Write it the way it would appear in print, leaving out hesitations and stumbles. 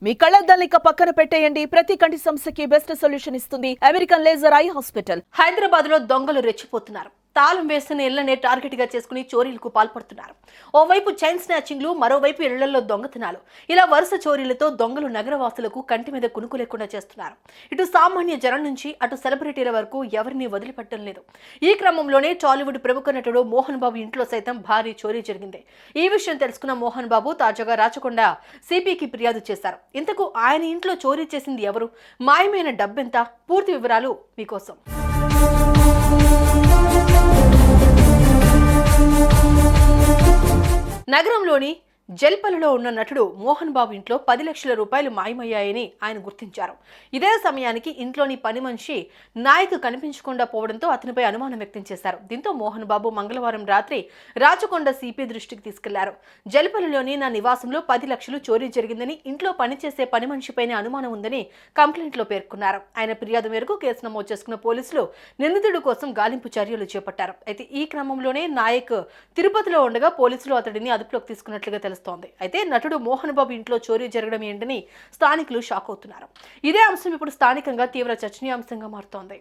మీ కళ్ళద్దాలిక పక్కన పెట్టేయండి. ప్రతి కంటి సమస్యకి బెస్ట్ సొల్యూషన్ ఇస్తుంది American laser eye hospital. Hyderabad లో దొంగలు రెచ్చిపోతున్నారు. తాళం వేసిన ఇళ్లనే టార్గెట్ గా చేసుకుని చోరీలకు పాల్పడుతున్నారు. ఓవైపు చైన్ స్నాచింగ్లు, మరోవైపు ఇళ్లలో దొంగతనాలు. ఇలా వరుస చోరీలతో దొంగలు నగరవాసులకు కంటి మీద కునుకు లేకుండా చేస్తున్నారు. ఇటు సామాన్య జనం నుంచి అటు సెలబ్రిటీల వరకు ఎవరిని వదిలిపెట్టడం లేదు. ఈ క్రమంలోనే టాలీవుడ్ ప్రముఖ నటుడు మోహన్ బాబు ఇంట్లో సైతం భారీ చోరీ జరిగింది. ఈ విషయం తెలుసుకున్న మోహన్ బాబు తాజాగా రాచకొండ సిపికి ఫిర్యాదు చేశారు. ఇంతకు ఆయన ఇంట్లో చోరీ చేసింది ఎవరు, మాయమైన డబ్బెంత, పూర్తి వివరాలు మీకోసం. నగరంలోని జల్పలలో ఉన్న నటుడు మోహన్ బాబు ఇంట్లో 10 లక్షల రూపాయలు మాయమయ్యాయని ఆయన గుర్తించారు. ఇదే సమయానికి ఇంట్లోని పని మనిషి నాయక్ కనిపించకుండా పోవడంతో అతనిపై అనుమానం వ్యక్తం చేశారు. దీంతో మోహన్ బాబు మంగళవారం రాత్రి రాచకొండ సిపి దృష్టికి తీసుకెళ్లారు. జల్పలలోని నా నివాసంలో 10 లక్షలు చోరీ జరిగిందని, ఇంట్లో పనిచేసే పని మనిషిపైనే అనుమానం ఉందని కంప్లైంట్లో పేర్కొన్నారు. ఆయన ఫిర్యాదు మేరకు కేసు నమోదు చేసుకున్న పోలీసులు నిందితుడి కోసం గాలింపు చర్యలు చేపట్టారు. అయితే ఈ క్రమంలోనే నాయక్ తిరుపతిలో ఉండగా పోలీసులు అతడిని అదుపులోకి తీసుకున్నట్లుగా తెలుస్తోంది. అయితే నటుడు మోహన్ బాబు ఇంట్లో చోరీ జరగడం ఏంటని స్థానికులు షాక్ అవుతున్నారు. ఇదే అంశం ఇప్పుడు స్థానికంగా తీవ్ర చర్చనీయాంశంగా మారుతోంది.